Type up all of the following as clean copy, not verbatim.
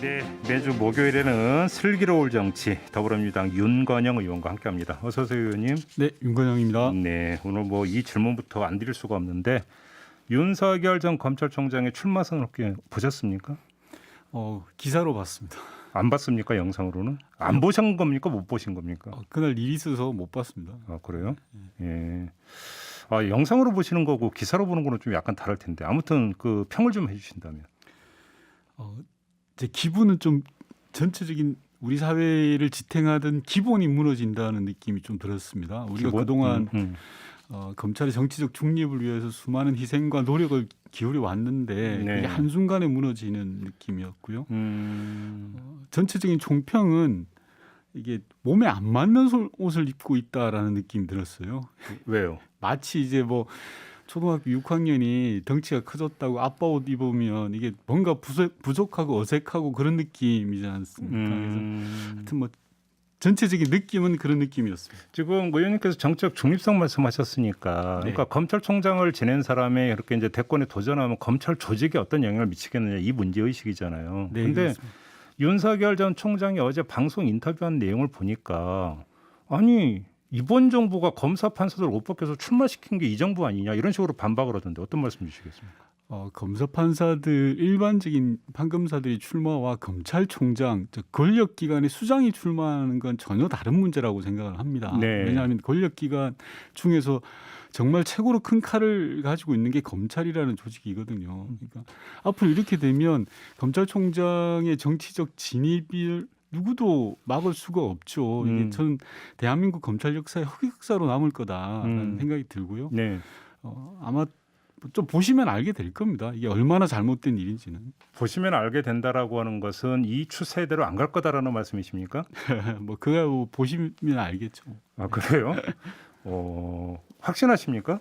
네, 매주 목요일에는 슬기로울 정치 더불어민주당 윤건영 의원과 함께합니다. 어서 오세요, 의원님. 네, 윤건영입니다. 네, 오늘 뭐 이 질문부터 안 드릴 수가 없는데 윤석열 전 검찰총장의 출마 선언 혹시 보셨습니까? 기사로 봤습니다. 안 봤습니까? 영상으로는? 안 보신 겁니까? 못 보신 겁니까? 그날 일이 있어서 못 봤습니다. 아, 그래요? 예. 아, 영상으로 보시는 거고 기사로 보는 거는 좀 약간 다를 텐데 아무튼 그 평을 좀 해주신다면. 제 기분은 좀 전체적인 우리 사회를 지탱하던 기본이 무너진다는 느낌이 좀 들었습니다. 우리가 기본? 그동안 검찰의 정치적 중립을 위해서 수많은 희생과 노력을 기울여 왔는데 네. 이게 한순간에 무너지는 느낌이었고요. 전체적인 총평은 이게 몸에 안 맞는 옷을 입고 있다라는 느낌이 들었어요. 왜요? 마치 이제 뭐 초등학교 6학년이 덩치가 커졌다고 아빠 옷 입으면 이게 뭔가 부족하고 어색하고 그런 느낌이지 않습니까? 그래서 하여튼 뭐 전체적인 느낌은 그런 느낌이었습니다. 지금 의원님께서 정책 중립성 말씀하셨으니까, 네. 그러니까 검찰총장을 지낸 사람이 이렇게 이제 대권에 도전하면 검찰 조직에 어떤 영향을 미치겠느냐 이 문제 의식이잖아요. 네, 그런데 그렇습니다. 윤석열 전 총장이 어제 방송 인터뷰한 내용을 보니까 아니 이번 정부가 검사 판사들 옷 벗겨서 출마시킨 게 이 정부 아니냐 이런 식으로 반박을 하던데 어떤 말씀 주시겠습니까? 검사 판사들 일반적인 판검사들이 출마와 검찰총장 즉 권력기관의 수장이 출마하는 건 전혀 다른 문제라고 생각을 합니다. 네. 왜냐하면 권력기관 중에서 정말 최고로 큰 칼을 가지고 있는 게 검찰이라는 조직이거든요. 그러니까 앞으로 이렇게 되면 검찰총장의 정치적 진입을 누구도 막을 수가 없죠. 이게 저는 대한민국 검찰 역사의 흑역사로 남을 거다라는 생각이 들고요. 네. 아마 좀 보시면 알게 될 겁니다. 이게 얼마나 잘못된 일인지는. 보시면 알게 된다라고 하는 것은 이 추세대로 안 갈 거다라는 말씀이십니까? 뭐 그거 보시면 알겠죠. 아, 그래요? 확신하십니까?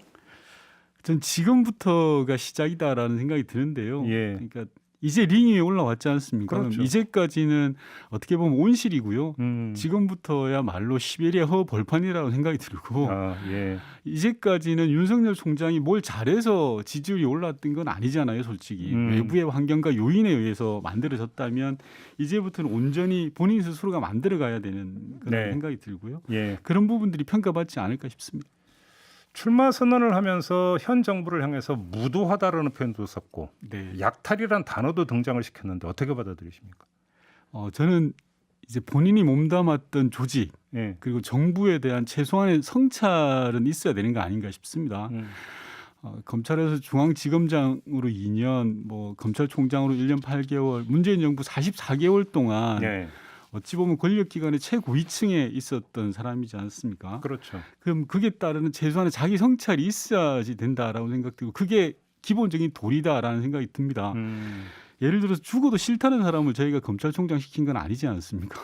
전 지금부터가 시작이다라는 생각이 드는데요. 예. 그러니까 이제 링 위에 올라왔지 않습니까? 그렇죠. 이제까지는 어떻게 보면 온실이고요. 음. 지금부터야말로 시베리아 허 벌판이라고 생각이 들고 아, 예. 이제까지는 윤석열 총장이 뭘 잘해서 지지율이 올랐던 건 아니잖아요, 솔직히. 외부의 환경과 요인에 의해서 만들어졌다면 이제부터는 온전히 본인 스스로가 만들어가야 되는 그런 네. 생각이 들고요. 예. 그런 부분들이 평가받지 않을까 싶습니다. 출마 선언을 하면서 현 정부를 향해서 무도하다라는 표현도 썼고 네. 약탈이란 단어도 등장을 시켰는데 어떻게 받아들이십니까? 저는 이제 본인이 몸담았던 조직 예. 그리고 정부에 대한 최소한의 성찰은 있어야 되는 거 아닌가 싶습니다. 검찰에서 중앙지검장으로 2년, 뭐 검찰총장으로 1년 8개월, 문재인 정부 44개월 동안 예. 어찌 보면 권력기관의 최고위층에 있었던 사람이지 않습니까? 그렇죠. 그럼 그게 따르는 최소한의 자기 성찰이 있어야지 된다라고 생각되고 그게 기본적인 도리다라는 생각이 듭니다. 예를 들어서 죽어도 싫다는 사람을 저희가 검찰총장 시킨 건 아니지 않습니까?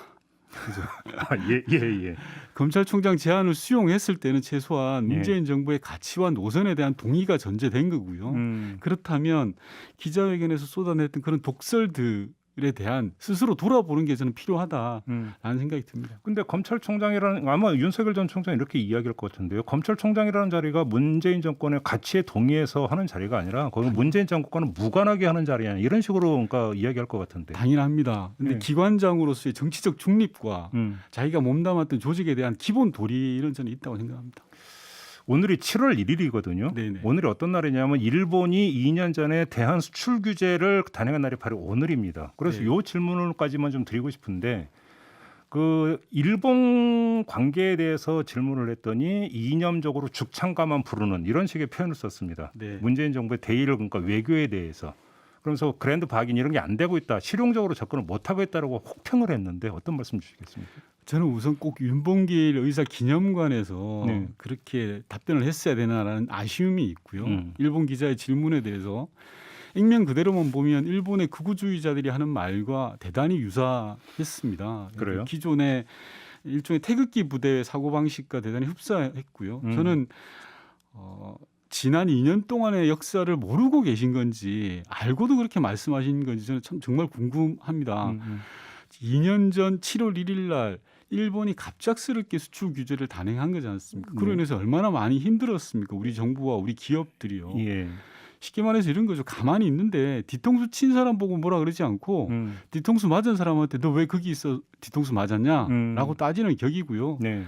그죠? 아, 예. 검찰총장 제안을 수용했을 때는 최소한 문재인 정부의 가치와 노선에 대한 동의가 전제된 거고요. 그렇다면 기자회견에서 쏟아냈던 그런 독설들에 대한 스스로 돌아보는 게 저는 필요하다라는 생각이 듭니다. 근데 검찰총장이라는 아마 윤석열 전 총장이 이렇게 이야기할 것 같은데요. 검찰총장이라는 자리가 문재인 정권의 가치에 동의해서 하는 자리가 아니라 거기 문재인 정권과는 무관하게 하는 자리야. 이런 식으로 그러니까 이야기할 것 같은데. 당연합니다. 근데 네. 기관장으로서의 정치적 중립과 자기가 몸담았던 조직에 대한 기본 도리는 저는 있다고 생각합니다. 오늘이 7월 1일이거든요. 네네. 오늘이 어떤 날이냐면 일본이 2년 전에 대한 수출 규제를 단행한 날이 바로 오늘입니다. 그래서 네. 이 질문까지만 좀 드리고 싶은데 그 일본 관계에 대해서 질문을 했더니 이념적으로 죽창가만 부르는 이런 식의 표현을 썼습니다. 네. 문재인 정부의 대의를 그러니까 외교에 대해서. 그러면서 그랜드 바긴 이런 게 안 되고 있다. 실용적으로 접근을 못하고 있다고 혹평을 했는데 어떤 말씀 주시겠습니까? 저는 우선 꼭 윤봉길 의사 기념관에서 네. 그렇게 답변을 했어야 되나라는 아쉬움이 있고요. 일본 기자의 질문에 대해서 액면 그대로만 보면 일본의 극우주의자들이 하는 말과 대단히 유사했습니다. 그래요? 기존의 일종의 태극기 부대의 사고방식과 대단히 흡사했고요. 저는 지난 2년 동안의 역사를 모르고 계신 건지 알고도 그렇게 말씀하신 건지 저는 참 정말 궁금합니다. 2년 전 7월 1일 날 일본이 갑작스럽게 수출 규제를 단행한 거지 않습니까? 그로 인해서 얼마나 많이 힘들었습니까? 우리 정부와 우리 기업들이요. 예. 쉽게 말해서 이런 거죠. 가만히 있는데 뒤통수 친 사람 보고 뭐라 그러지 않고 뒤통수 맞은 사람한테 너 왜 거기 있어 뒤통수 맞았냐라고 따지는 격이고요. 네.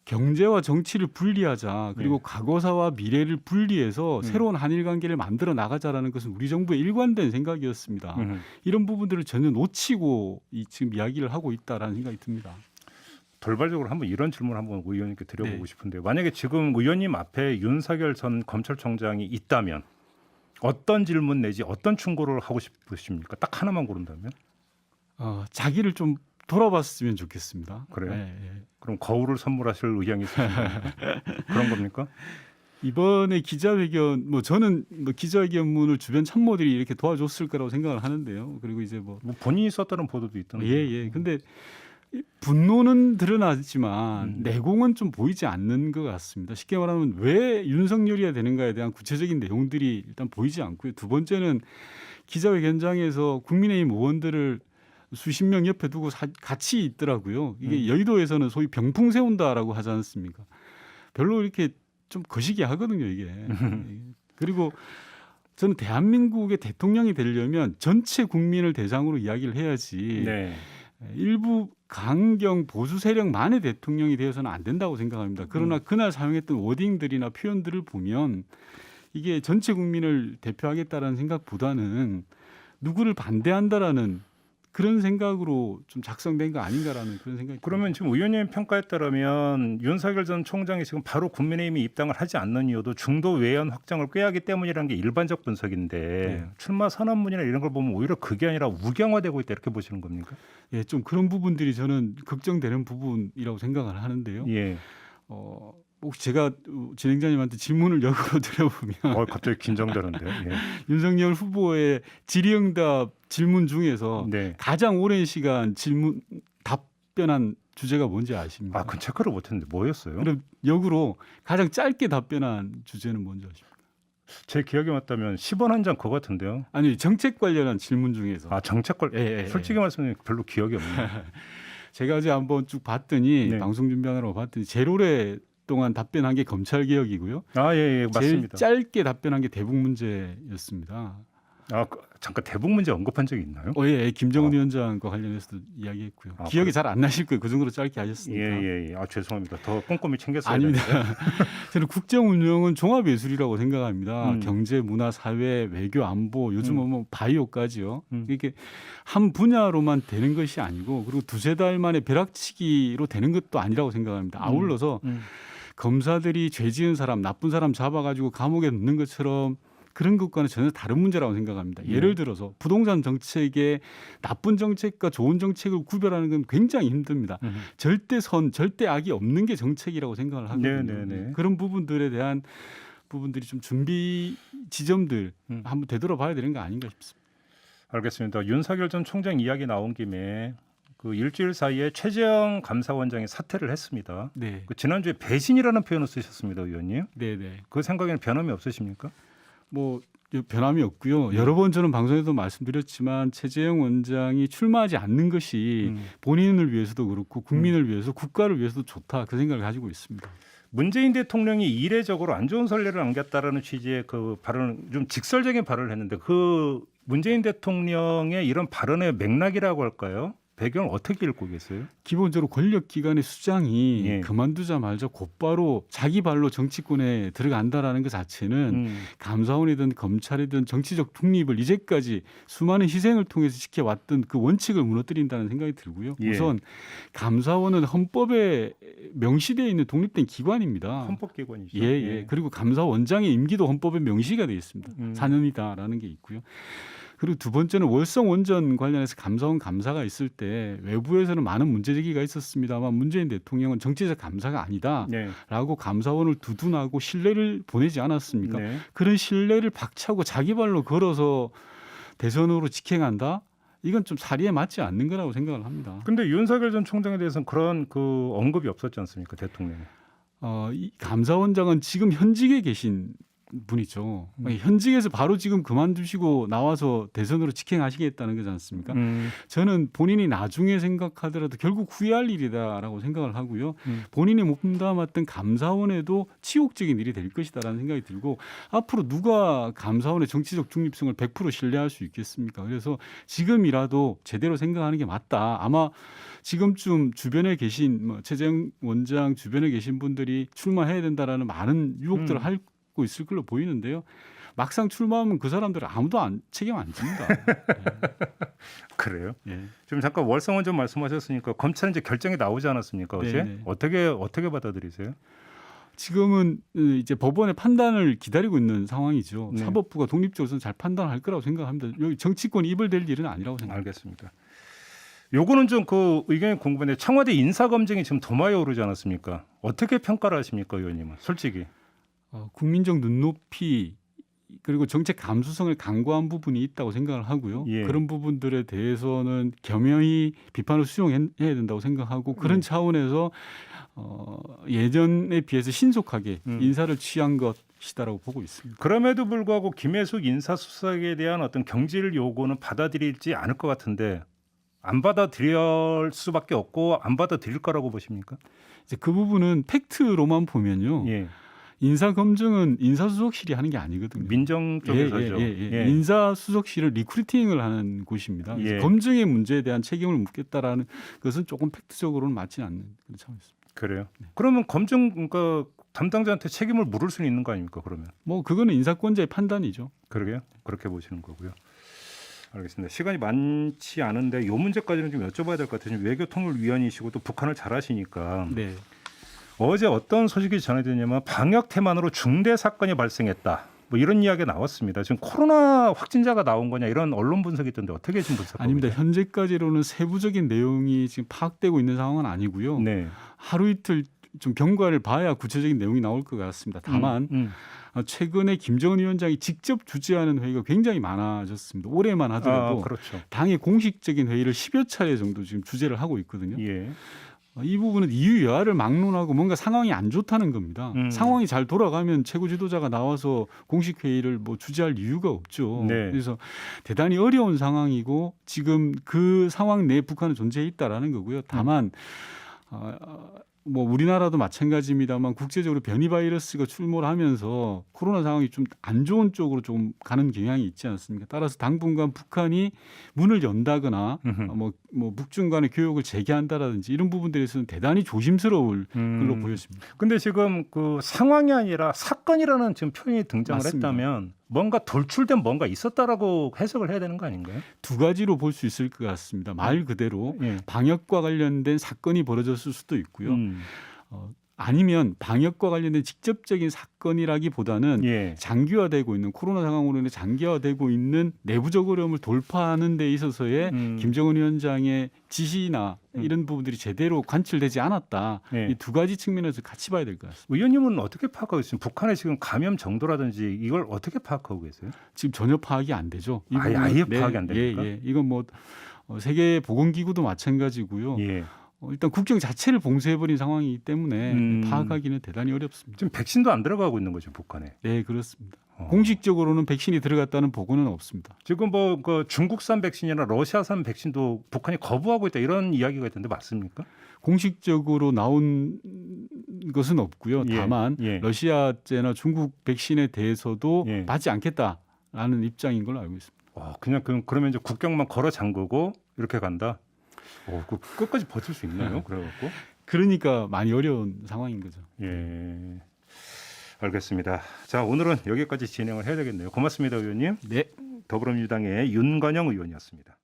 경제와 정치를 분리하자. 그리고 네. 과거사와 미래를 분리해서 새로운 한일 관계를 만들어 나가자라는 것은 우리 정부의 일관된 생각이었습니다. 이런 부분들을 전혀 놓치고 지금 이야기를 하고 있다라는 생각이 듭니다. 돌발적으로 한번 이런 질문을 한번 의원님께 드려보고 네. 싶은데 만약에 지금 의원님 앞에 윤석열 전 검찰총장이 있다면 어떤 질문 내지 어떤 충고를 하고 싶으십니까? 딱 하나만 고른다면? 자기를 좀 돌아봤으면 좋겠습니다. 그래요? 네. 그럼 거울을 선물하실 의향이 있으십니까? 그런 겁니까? 이번에 기자회견 저는 기자회견문을 주변 참모들이 이렇게 도와줬을 거라고 생각을 하는데요. 그리고 이제 뭐 본인이 썼다는 보도도 있던데. 예. 근데 분노는 드러나지만 내공은 좀 보이지 않는 것 같습니다. 쉽게 말하면 왜 윤석열이야 되는가에 대한 구체적인 내용들이 일단 보이지 않고요. 두 번째는 기자회견장에서 국민의힘 의원들을 수십 명 옆에 두고 같이 있더라고요. 이게 여의도에서는 소위 병풍 세운다라고 하지 않습니까? 별로 이렇게 좀 거시기 하거든요, 이게. 그리고 저는 대한민국의 대통령이 되려면 전체 국민을 대상으로 이야기를 해야지 네. 일부 강경 보수 세력만의 대통령이 되어서는 안 된다고 생각합니다. 그러나 그날 사용했던 워딩들이나 표현들을 보면 이게 전체 국민을 대표하겠다라는 생각보다는 누구를 반대한다라는 그런 생각으로 좀 작성된 거 아닌가라는 그런 생각이 그러면 지금 의원님 평가에 따르면 윤석열 전 총장이 지금 바로 국민의힘에 입당을 하지 않는 이유도 중도 외연 확장을 꾀하기 때문이라는 게 일반적 분석인데 네. 출마 선언문이나 이런 걸 보면 오히려 그게 아니라 우경화되고 있다 이렇게 보시는 겁니까? 예, 좀 그런 부분들이 저는 걱정되는 부분이라고 생각을 하는데요. 예. 혹시 제가 진행자님한테 질문을 역으로 드려보면 갑자기 긴장되는데. 예. 윤석열 후보의 질의응답 질문 중에서 네. 가장 오랜 시간 답변한 주제가 뭔지 아십니까? 그 체크를 못했는데 뭐였어요? 그럼 역으로 가장 짧게 답변한 주제는 뭔지 아십니까? 제 기억에 맞다면 10원 한 장 그거 같은데요. 아니 정책 관련한 질문 중에서 정책 걸 솔직히 말씀드리면 별로 기억이 없네요. 제가 어제 한번 쭉 봤더니 네. 방송 준비하느라고 봤더니 제일 오래 동안 답변한 게 검찰 개혁이고요. 예, 맞습니다. 제일 짧게 답변한 게 대북 문제였습니다. 잠깐 대북 문제 언급한 적이 있나요? 예, 김정은 위원장과 관련해서도 이야기했고요. 기억이 잘 안 나실 거예요. 그 정도로 짧게 하셨으니까. 예. 죄송합니다. 더 꼼꼼히 챙겼어야 아닙니다. 되는데. 저는 국정 운영은 종합 예술이라고 생각합니다. 경제, 문화, 사회, 외교, 안보, 요즘은 뭐 바이오까지요. 이게 한 분야로만 되는 것이 아니고 그리고 두세 달 만에 벼락치기로 되는 것도 아니라고 생각합니다. 아울러서 검사들이 죄 지은 사람, 나쁜 사람 잡아가지고 감옥에 넣는 것처럼 그런 것과는 전혀 다른 문제라고 생각합니다. 예를 들어서 부동산 정책의 나쁜 정책과 좋은 정책을 구별하는 건 굉장히 힘듭니다. 절대 절대 악이 없는 게 정책이라고 생각을 하거든요. 네. 그런 부분들에 대한 부분들이 좀 준비 지점들 한번 되돌아봐야 되는 거 아닌가 싶습니다. 알겠습니다. 윤석열 전 총장 이야기 나온 김에 그 일주일 사이에 최재형 감사원장이 사퇴를 했습니다. 네. 지난주에 배신이라는 표현을 쓰셨습니다, 의원님. 네. 그 생각에는 변함이 없으십니까? 변함이 없고요. 여러 번 저는 방송에도 말씀드렸지만 최재형 원장이 출마하지 않는 것이 본인을 위해서도 그렇고 국민을 위해서 국가를 위해서도 좋다 그 생각을 가지고 있습니다. 문재인 대통령이 이례적으로 안 좋은 선례를 남겼다라는 취지의 그 발언, 좀 직설적인 발언을 했는데 그 문재인 대통령의 이런 발언의 맥락이라고 할까요? 배경을 어떻게 읽고 계세요? 기본적으로 권력기관의 수장이 그만두자 말자 곧바로 자기 발로 정치권에 들어간다라는 것 자체는 감사원이든 검찰이든 정치적 중립을 이제까지 수많은 희생을 통해서 지켜왔던 그 원칙을 무너뜨린다는 생각이 들고요. 우선 감사원은 헌법에 명시되어 있는 독립된 기관입니다. 헌법기관이죠. 그리고 감사원장의 임기도 헌법에 명시가 되어 있습니다. 4년이다라는 게 있고요. 그리고 두 번째는 월성 원전 관련해서 감사원 감사가 있을 때 외부에서는 많은 문제제기가 있었습니다만 문재인 대통령은 정치적 감사가 아니다라고 감사원을 두둔하고 신뢰를 보내지 않았습니까? 그런 신뢰를 박차고 자기 발로 걸어서 대선으로 직행한다? 이건 좀 사리에 맞지 않는 거라고 생각을 합니다. 그런데 윤석열 전 총장에 대해서는 그런 그 언급이 없었지 않습니까, 대통령이? 이 감사원장은 지금 현직에 계신 분이죠. 현직에서 바로 지금 그만두시고 나와서 대선으로 직행하시겠다는 거지 않습니까? 저는 본인이 나중에 생각하더라도 결국 후회할 일이다라고 생각을 하고요. 본인이 몸담았던 감사원에도 치욕적인 일이 될 것이다라는 생각이 들고 앞으로 누가 감사원의 정치적 중립성을 100% 신뢰할 수 있겠습니까? 그래서 지금이라도 제대로 생각하는 게 맞다. 아마 지금쯤 주변에 계신 최재형 원장 주변에 계신 분들이 출마해야 된다라는 많은 유혹들을 하고 있을 걸로 보이는데요. 막상 출마하면 그 사람들은 아무도 책임 안 집니다. 그래요? 예. 지금 잠깐 월성원 좀 말씀하셨으니까 검찰은 이제 결정이 나오지 않았습니까? 어제 네네. 어떻게 받아들이세요? 지금은 이제 법원의 판단을 기다리고 있는 상황이죠. 네. 사법부가 독립적으로는 잘 판단할 거라고 생각합니다. 여기 정치권이 입을 댈 일은 아니라고 생각합니다. 알겠습니다. 요거는 좀 그 의견이 궁금한데 청와대 인사 검증이 지금 도마에 오르지 않았습니까? 어떻게 평가를 하십니까, 의원님은? 솔직히. 국민적 눈높이 그리고 정책 감수성을 강구한 부분이 있다고 생각을 하고요. 예. 그런 부분들에 대해서는 겸허히 비판을 수용해야 된다고 생각하고 그런 차원에서 예전에 비해서 신속하게 인사를 취한 것이다라고 보고 있습니다. 그럼에도 불구하고 김혜숙 인사수석에 대한 어떤 경질 요구는 받아들이지 않을 것 같은데 안 받아들일 수밖에 없고 안 받아들일 거라고 보십니까? 이제 그 부분은 팩트로만 보면요. 예. 인사 검증은 인사수석실이 하는 게 아니거든요. 민정 쪽에서죠. 예. 인사수석실은 리크루팅을 하는 곳입니다. 그래서 예. 검증의 문제에 대한 책임을 묻겠다라는 것은 조금 팩트적으로는 맞지 않는 그런 차원입니다. 그래요. 그러면 검증 그러니까 담당자한테 책임을 물을 수는 있는 거 아닙니까? 그러면 뭐 그거는 인사권자의 판단이죠. 그러게요. 그렇게 보시는 거고요. 알겠습니다. 시간이 많지 않은데 이 문제까지는 좀 여쭤봐야 될 것 같아요. 지금 외교통일위원이시고 또 북한을 잘 아시니까 네. 어제 어떤 소식이 전해졌냐면 방역 태만으로 중대 사건이 발생했다. 뭐 이런 이야기가 나왔습니다. 지금 코로나 확진자가 나온 거냐 이런 언론 분석이 있던데 어떻게 지금 분석하고 아닙니다. 계세요? 현재까지로는 세부적인 내용이 지금 파악되고 있는 상황은 아니고요. 네. 하루 이틀 좀 경과를 봐야 구체적인 내용이 나올 것 같습니다. 다만 최근에 김정은 위원장이 직접 주재하는 회의가 굉장히 많아졌습니다. 올해만 하더라도 그렇죠. 당의 공식적인 회의를 10여 차례 정도 지금 주재를 하고 있거든요. 예. 이 부분은 이유 여하를 막론하고 뭔가 상황이 안 좋다는 겁니다. 상황이 잘 돌아가면 최고 지도자가 나와서 공식 회의를 뭐 주재할 이유가 없죠. 네. 그래서 대단히 어려운 상황이고 지금 그 상황 내에 북한은 존재해 있다라는 거고요. 다만 뭐 우리나라도 마찬가지입니다만 국제적으로 변이 바이러스가 출몰을 하면서 코로나 상황이 좀 안 좋은 쪽으로 좀 가는 경향이 있지 않습니까? 따라서 당분간 북한이 문을 연다거나 뭐 북중 간의 교역을 재개한다라든지 이런 부분들에서는 대단히 조심스러울 걸로 보여집니다. 근데 지금 그 상황이 아니라 사건이라는 지금 표현이 등장을 맞습니다. 했다면 뭔가 돌출된 뭔가 있었다라고 해석을 해야 되는 거 아닌가요? 두 가지로 볼 수 있을 것 같습니다. 말 그대로 예. 방역과 관련된 사건이 벌어졌을 수도 있고요. 아니면 방역과 관련된 직접적인 사건이라기보다는 예. 장기화되고 있는 코로나 상황으로 인해 장기화되고 있는 내부적 어려움을 돌파하는 데 있어서의 김정은 위원장의 지시나 이런 부분들이 제대로 관철되지 않았다. 예. 이 두 가지 측면에서 같이 봐야 될 것 같습니다. 의원님은 어떻게 파악하고 있어요? 북한의 지금 감염 정도라든지 이걸 어떻게 파악하고 계세요? 지금 전혀 파악이 안 되죠. 이 아예 부분은 파악이 안 됩니까? 예. 이건 뭐 세계 보건기구도 마찬가지고요. 예. 일단 국경 자체를 봉쇄해버린 상황이기 때문에 파악하기는 대단히 어렵습니다. 지금 백신도 안 들어가고 있는 거죠, 북한에. 네, 그렇습니다. 공식적으로는 백신이 들어갔다는 보고는 없습니다. 지금 뭐 그 중국산 백신이나 러시아산 백신도 북한이 거부하고 있다 이런 이야기가 있던데 맞습니까? 공식적으로 나온 것은 없고요. 예, 다만 예. 러시아제나 중국 백신에 대해서도 예. 맞지 않겠다라는 입장인 걸로 알고 있습니다. 그냥 그러면 이제 국경만 걸어 잠그고 이렇게 간다. 그 끝까지 버틸 수 있나요? 그래갖고. 그러니까 많이 어려운 상황인 거죠. 예. 알겠습니다. 자, 오늘은 여기까지 진행을 해야 되겠네요. 고맙습니다, 의원님. 네. 더불어민주당의 윤건영 의원이었습니다.